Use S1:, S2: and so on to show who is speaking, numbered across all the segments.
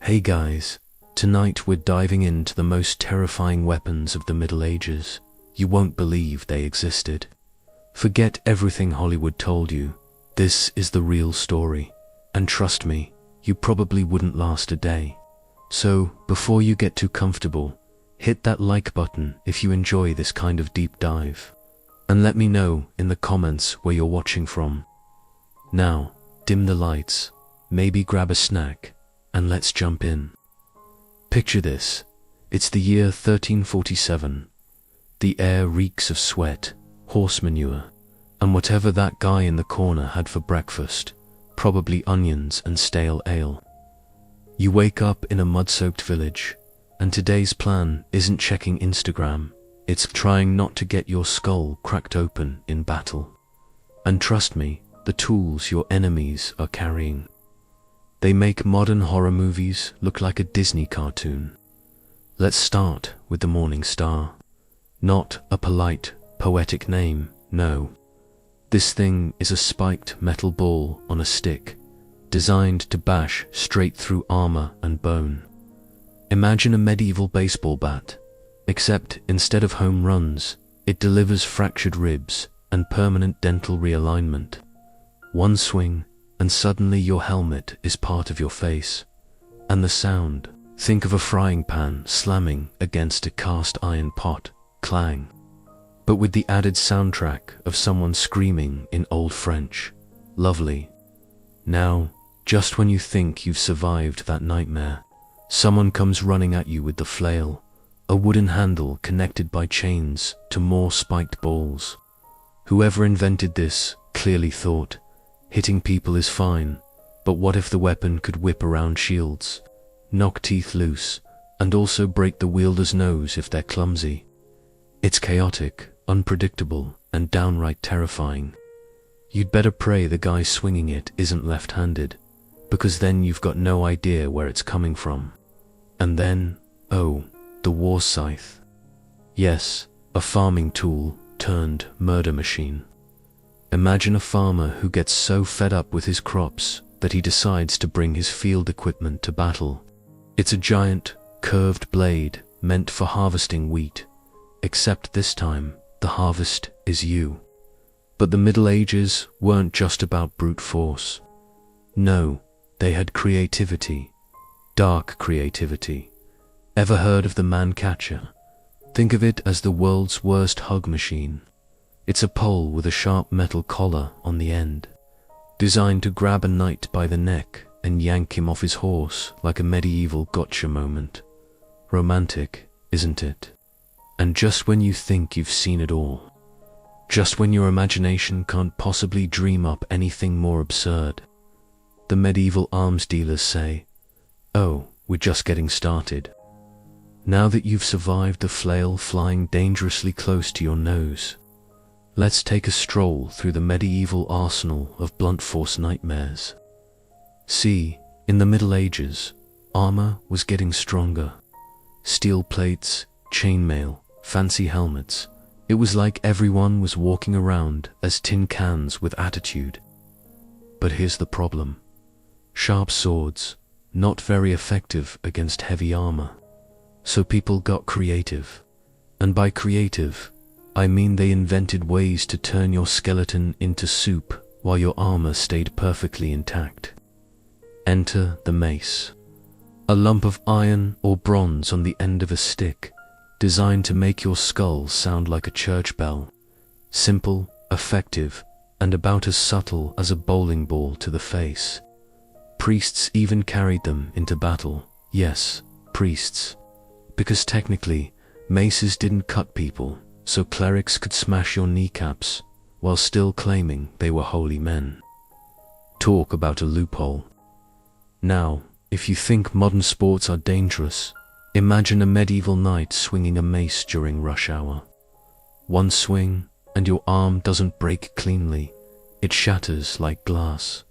S1: Hey guys, tonight we're diving into the most terrifying weapons of the Middle Ages. You won't believe they existed. Forget everything Hollywood told you. This is the real story. And trust me, you probably wouldn't last a day. So, before you get too comfortable, hit that like button if you enjoy this kind of deep dive. And let me know in the comments where you're watching from. Now, dim the lights, maybe grab a snack, and let's jump in. Picture this. It's the year 1347. The air reeks of sweat, horse manure, and whatever that guy in the corner had for breakfast, probably onions and stale ale. You wake up in a mud-soaked village, and today's plan isn't checking Instagram, it's trying not to get your skull cracked open in battle. And trust me, the tools your enemies are carrying. They make modern horror movies look like a Disney cartoon. Let's start with the Morning Star. Not a polite, poetic name, no. This thing is a spiked metal ball on a stick, designed to bash straight through armor and bone. Imagine a medieval baseball bat, except instead of home runs, it delivers fractured ribs and permanent dental realignment. One swing, and suddenly your helmet is part of your face. And the sound, think of a frying pan slamming against a cast iron pot, clang. But with the added soundtrack of someone screaming in Old French. Lovely. Now, just when you think you've survived that nightmare, someone comes running at you with the flail, a wooden handle connected by chains to more spiked balls. Whoever invented this clearly thought, hitting people is fine, but what if the weapon could whip around shields, knock teeth loose, and also break the wielder's nose if they're clumsy? It's chaotic, unpredictable, and downright terrifying. You'd better pray the guy swinging it isn't left-handed, because then you've got no idea where it's coming from. And then, oh, the war scythe. Yes, a farming tool turned murder machine. Imagine a farmer who gets so fed up with his crops that he decides to bring his field equipment to battle. It's a giant, curved blade meant for harvesting wheat, except this time, the harvest is you. But the Middle Ages weren't just about brute force. No, they had creativity. Dark creativity. Ever heard of the man-catcher? Think of it as the world's worst hug machine. It's a pole with a sharp metal collar on the end, designed to grab a knight by the neck and yank him off his horse like a medieval gotcha moment. Romantic, isn't it? And just when you think you've seen it all, just when your imagination can't possibly dream up anything more absurd, the medieval arms dealers say, "Oh, we're just getting started." Now that you've survived the flail flying dangerously close to your nose, let's take a stroll through the medieval arsenal of blunt force nightmares. See, in the Middle Ages, armor was getting stronger. Steel plates, chainmail, fancy helmets. It was like everyone was walking around as tin cans with attitude. But here's the problem. Sharp swords, not very effective against heavy armor. So people got creative. And by creative, I mean they invented ways to turn your skeleton into soup while your armor stayed perfectly intact. Enter the mace. A lump of iron or bronze on the end of a stick, designed to make your skull sound like a church bell. Simple, effective, and about as subtle as a bowling ball to the face. Priests even carried them into battle. Yes, priests. Because technically, maces didn't cut people, so clerics could smash your kneecaps while still claiming they were holy men. Talk about a loophole. Now, if you think modern sports are dangerous, imagine a medieval knight swinging a mace during rush hour. One swing, and your arm doesn't break cleanly, it shatters like glass.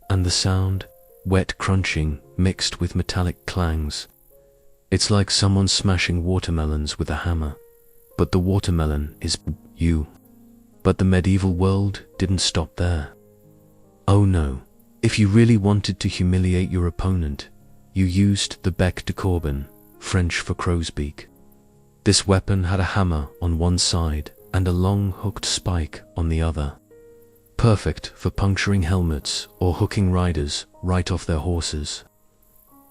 S1: And the sound, wet crunching mixed with metallic clangs. It's like someone smashing watermelons with a hammer, but the watermelon is you. But the medieval world didn't stop there. Oh no, if you really wanted to humiliate your opponent, you used the bec de corbin, French for crow's beak. This weapon had a hammer on one side and a long hooked spike on the other, perfect for puncturing helmets or hooking riders right off their horses.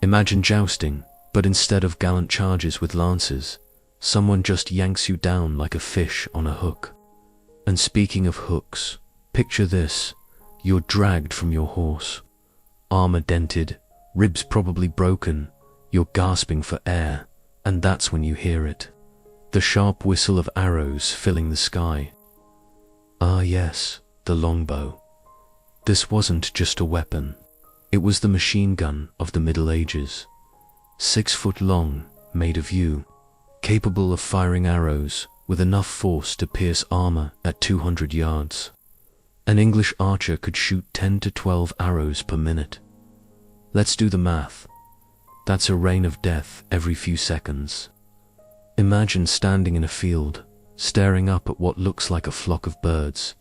S1: Imagine jousting, but instead of gallant charges with lances, someone just yanks you down like a fish on a hook. And speaking of hooks, picture this: you're dragged from your horse, armor dented, ribs probably broken, you're gasping for air, and that's when you hear it. The sharp whistle of arrows filling the sky. Ah yes, the longbow. This wasn't just a weapon. It was the machine gun of the Middle Ages. 6 foot long, made of yew, capable of firing arrows with enough force to pierce armor at 200 yards. An English archer could shoot 10 to 12 arrows per minute. Let's do the math. That's a rain of death every few seconds. Imagine standing in a field, staring up at what looks like a flock of birds,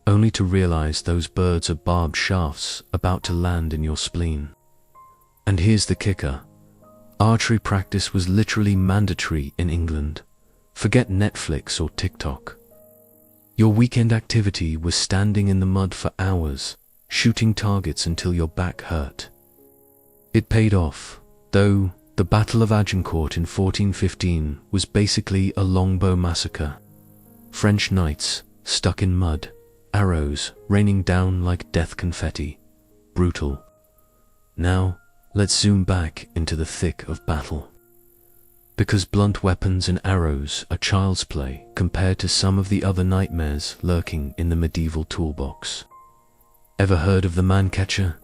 S1: only to realize those birds are barbed shafts about to land in your spleen. And here's the kicker. Archery practice was literally mandatory in England. Forget Netflix or TikTok. Your weekend activity was standing in the mud for hours, shooting targets until your back hurt. It paid off, though. The Battle of Agincourt in 1415 was basically a longbow massacre. French knights, stuck in mud, arrows raining down like death confetti. Brutal. Now, let's zoom back into the thick of battle. Because blunt weapons and arrows are child's play compared to some of the other nightmares lurking in the medieval toolbox. Ever heard of the man-catcher?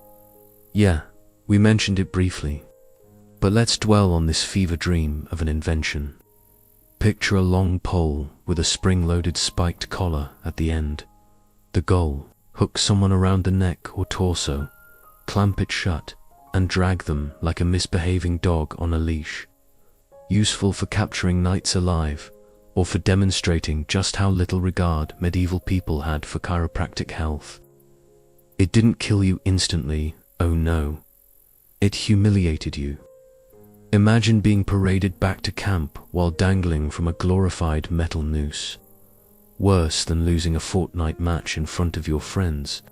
S1: Yeah, we mentioned it briefly. But let's dwell on this fever dream of an invention. Picture a long pole with a spring-loaded spiked collar at the end. The goal: hook someone around the neck or torso, clamp it shut, and drag them like a misbehaving dog on a leash. Useful for capturing knights alive, or for demonstrating just how little regard medieval people had for chiropractic health. It didn't kill you instantly, oh no. It humiliated you. Imagine being paraded back to camp while dangling from a glorified metal noose. Worse than losing a Fortnite match in front of your friends.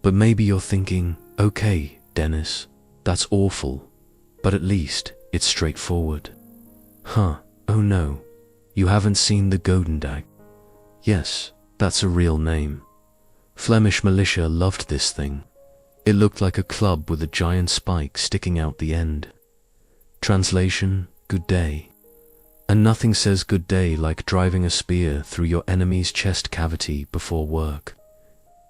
S1: But maybe you're thinking, okay, Dennis, that's awful, but at least it's straightforward. Huh, oh no, you haven't seen the Godendag. Yes, that's a real name. Flemish militia loved this thing. It looked like a club with a giant spike sticking out the end. Translation: good day. And nothing says good day like driving a spear through your enemy's chest cavity before work.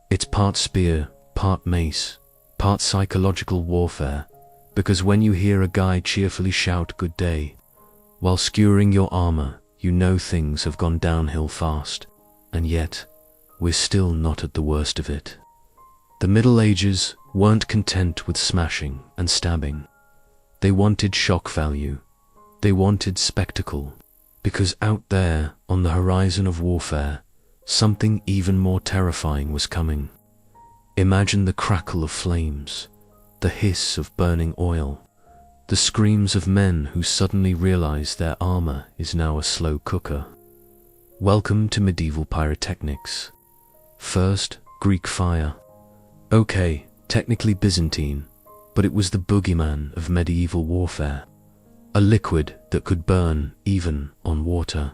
S1: It's part spear, part mace, part psychological warfare, because when you hear a guy cheerfully shout good day, while skewering your armor, you know things have gone downhill fast. And yet, we're still not at the worst of it. The Middle Ages weren't content with smashing and stabbing. They wanted shock value. They wanted spectacle. Because out there, on the horizon of warfare, something even more terrifying was coming. Imagine the crackle of flames, the hiss of burning oil, the screams of men who suddenly realize their armor is now a slow cooker. Welcome to medieval pyrotechnics. First, Greek fire. Okay, technically Byzantine, but it was the boogeyman of medieval warfare. A liquid that could burn even on water.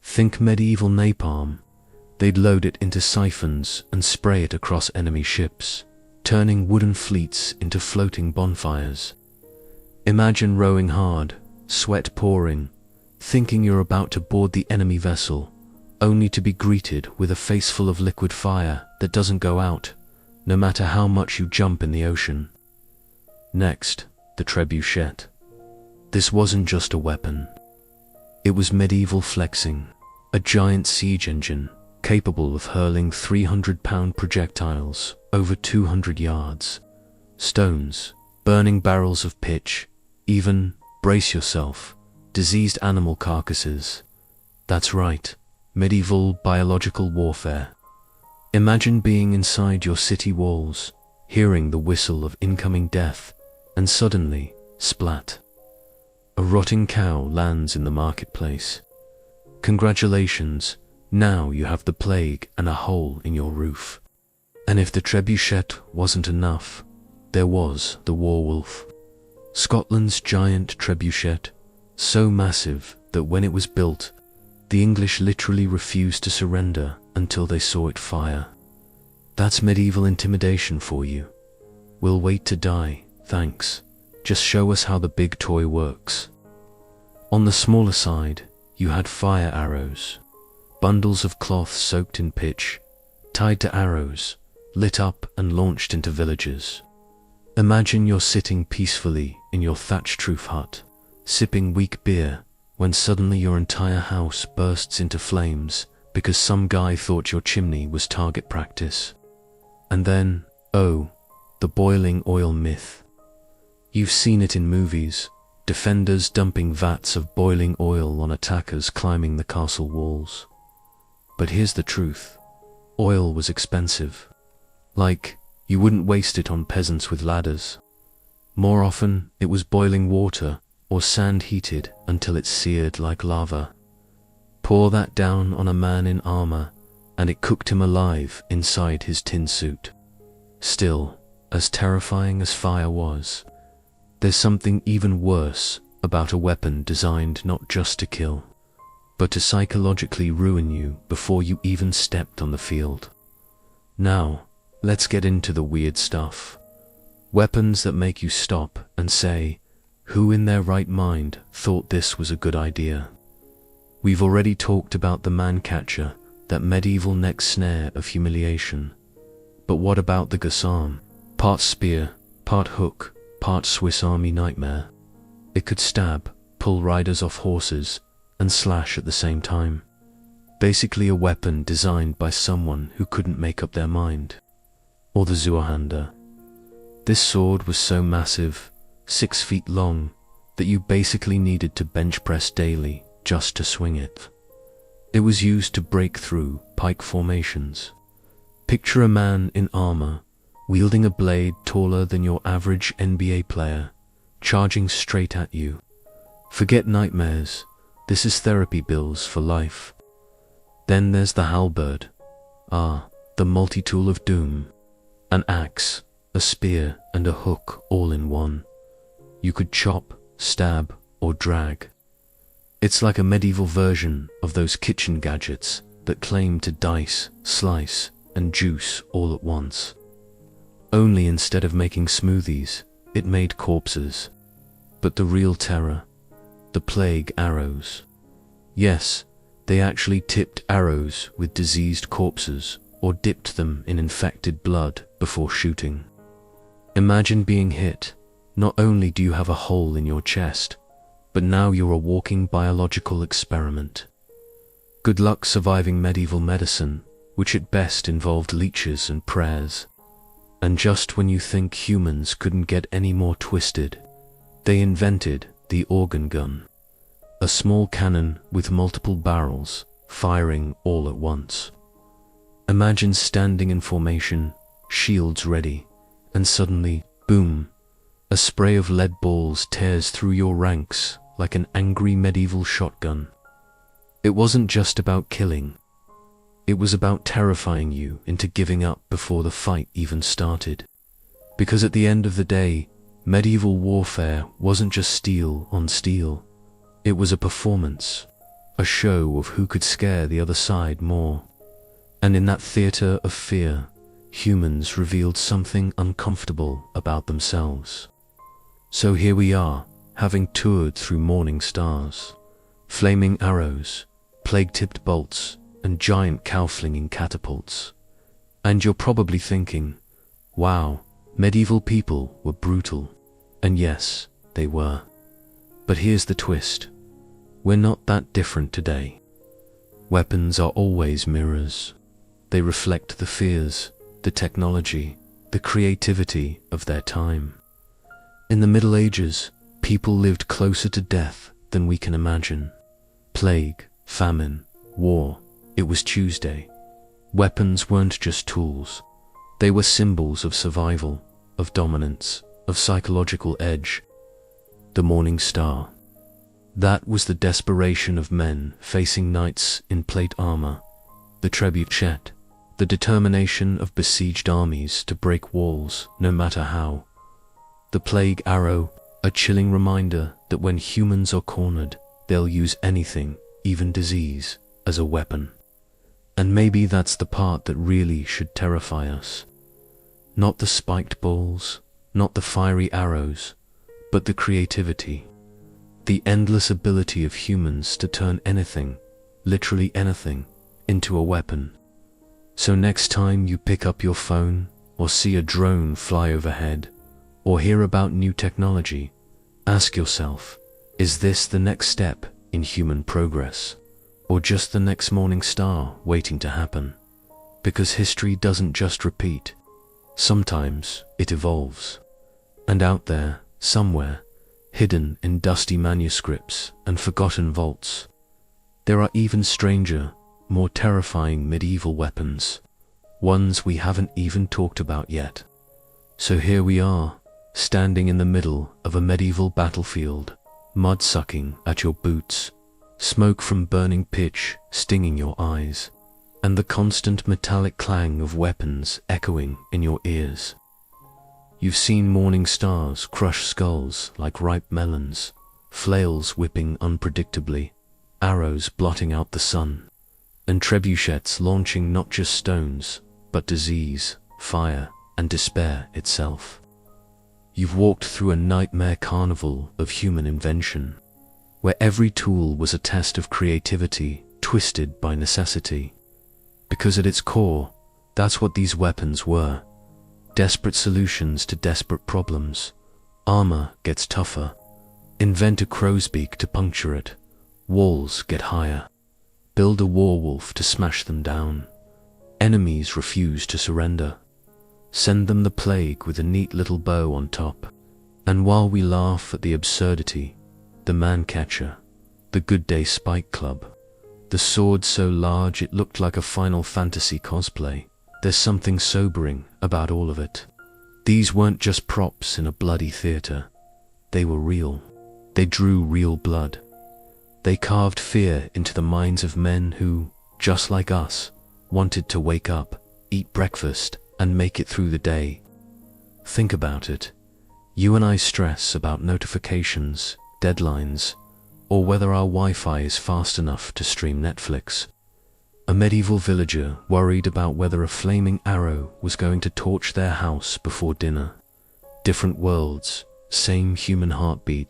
S1: Think medieval napalm. They'd load it into siphons and spray it across enemy ships, turning wooden fleets into floating bonfires. Imagine rowing hard, sweat pouring, thinking you're about to board the enemy vessel, only to be greeted with a face full of liquid fire that doesn't go out, no matter how much you jump in the ocean. Next, the trebuchet. This wasn't just a weapon. It was medieval flexing, a giant siege engine capable of hurling 300-pound projectiles over 200 yards, stones, burning barrels of pitch, even, brace yourself, diseased animal carcasses. That's right, medieval biological warfare. Imagine being inside your city walls, hearing the whistle of incoming death, and suddenly Splat. A rotting cow lands in the marketplace. Congratulations, now you have the plague and a hole in your roof. And if the trebuchet wasn't enough, there was the werewolf. Scotland's giant trebuchet, so massive that when it was built, the English literally refused to surrender until they saw it fire. That's medieval intimidation for you. We'll wait to die, thanks. Just show us how the big toy works. On the smaller side, you had fire arrows, bundles of cloth soaked in pitch, tied to arrows, lit up and launched into villages. Imagine you're sitting peacefully in your thatched roof hut, sipping weak beer, when suddenly your entire house bursts into flames because some guy thought your chimney was target practice. And then, oh, the boiling oil myth. You've seen it in movies, defenders dumping vats of boiling oil on attackers climbing the castle walls. But here's the truth. Oil was expensive. Like, you wouldn't waste it on peasants with ladders. More often, it was boiling water or sand heated until it seared like lava. Pour that down on a man in armor, and it cooked him alive inside his tin suit. Still, as terrifying as fire was, there's something even worse about a weapon designed not just to kill, but to psychologically ruin you before you even stepped on the field. Now, let's get into the weird stuff. Weapons that make you stop and say, who in their right mind thought this was a good idea? We've already talked about the man-catcher, that medieval neck snare of humiliation. But what about the disarm? Part spear, part hook, part Swiss Army nightmare. It could stab, pull riders off horses, and slash at the same time. Basically a weapon designed by someone who couldn't make up their mind. Or the Zuahander. This sword was so massive, 6 feet long, that you basically needed to bench press daily just to swing it. It was used to break through pike formations. Picture a man in armor, wielding a blade taller than your average NBA player, charging straight at you. Forget nightmares, this is therapy bills for life. Then there's the halberd. The multi-tool of doom. An axe, a spear, and a hook all in one. You could chop, stab, or drag. It's like a medieval version of those kitchen gadgets that claim to dice, slice, and juice all at once. Only instead of making smoothies, it made corpses. But the real terror, the plague arrows. Yes, they actually tipped arrows with diseased corpses or dipped them in infected blood before shooting. Imagine being hit. Not only do you have a hole in your chest, but now you're a walking biological experiment. Good luck surviving medieval medicine, which at best involved leeches and prayers. And just when you think humans couldn't get any more twisted, they invented the organ gun. A small cannon with multiple barrels, firing all at once. Imagine standing in formation, shields ready, and suddenly, boom, a spray of lead balls tears through your ranks like an angry medieval shotgun. It wasn't just about killing. It was about terrifying you into giving up before the fight even started. Because at the end of the day, medieval warfare wasn't just steel on steel. It was a performance, a show of who could scare the other side more. And in that theater of fear, humans revealed something uncomfortable about themselves. So here we are, having toured through morning stars, flaming arrows, plague-tipped bolts, and giant cow-flinging catapults. And you're probably thinking, wow, medieval people were brutal. And yes, they were. But here's the twist. We're not that different today. Weapons are always mirrors. They reflect the fears, the technology, the creativity of their time. In the Middle Ages, people lived closer to death than we can imagine. Plague, famine, war, it was Tuesday. Weapons weren't just tools. They were symbols of survival, of dominance, of psychological edge. the morning star. That was the desperation of men facing knights in plate armor, the trebuchet, the determination of besieged armies to break walls no matter how. The plague arrow, a chilling reminder that when humans are cornered, they'll use anything, even disease, as a weapon. And maybe that's the part that really should terrify us. Not the spiked balls, not the fiery arrows, but the creativity. The endless ability of humans to turn anything, literally anything, into a weapon. So next time you pick up your phone, or see a drone fly overhead, or hear about new technology, ask yourself, is this the next step in human progress? Or just the next morning star waiting to happen? Because history doesn't just repeat. Sometimes it evolves. And out there, somewhere, hidden in dusty manuscripts and forgotten vaults, there are even stranger, more terrifying medieval weapons, ones we haven't even talked about yet. So here we are, standing in the middle of a medieval battlefield, mud sucking at your boots, smoke from burning pitch stinging your eyes, and the constant metallic clang of weapons echoing in your ears. You've seen morning stars crush skulls like ripe melons, flails whipping unpredictably, arrows blotting out the sun, and trebuchets launching not just stones, but disease, fire, and despair itself. You've walked through a nightmare carnival of human invention, where every tool was a test of creativity twisted by necessity. Because at its core, that's what these weapons were. Desperate solutions to desperate problems. Armor gets tougher. Invent a crow's beak to puncture it. Walls get higher. Build a werewolf to smash them down. Enemies refuse to surrender. Send them the plague with a neat little bow on top. And while we laugh at the absurdity, the man-catcher, the Good Day Spike Club, the sword so large it looked like a Final Fantasy cosplay, there's something sobering about all of it. These weren't just props in a bloody theater. They were real. They drew real blood. They carved fear into the minds of men who, just like us, wanted to wake up, eat breakfast, and make it through the day. Think about it. You and I stress about notifications, deadlines, or whether our Wi-Fi is fast enough to stream Netflix. A medieval villager worried about whether a flaming arrow was going to torch their house before dinner. Different worlds, same human heartbeat.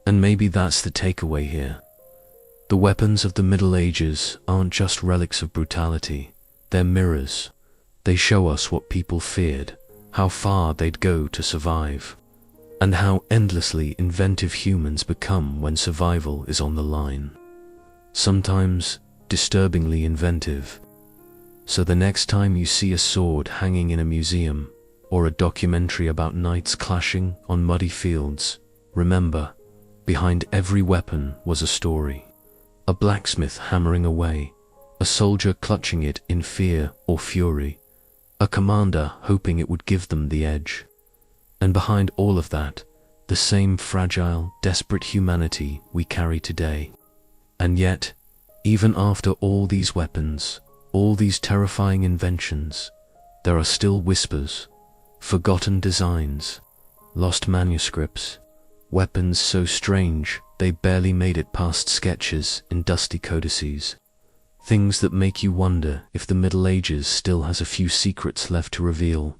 S1: And maybe that's the takeaway here. The weapons of the Middle Ages aren't just relics of brutality, they're mirrors. They show us what people feared, how far they'd go to survive, and how endlessly inventive humans become when survival is on the line. Sometimes disturbingly inventive. So the next time you see a sword hanging in a museum, or a documentary about knights clashing on muddy fields, remember, behind every weapon was a story. A blacksmith hammering away, a soldier clutching it in fear or fury, a commander hoping it would give them the edge. And behind all of that, the same fragile, desperate humanity we carry today. And yet, even after all these weapons, all these terrifying inventions, there are still whispers, forgotten designs, lost manuscripts, weapons so strange they barely made it past sketches in dusty codices. Things that make you wonder if the Middle Ages still has a few secrets left to reveal.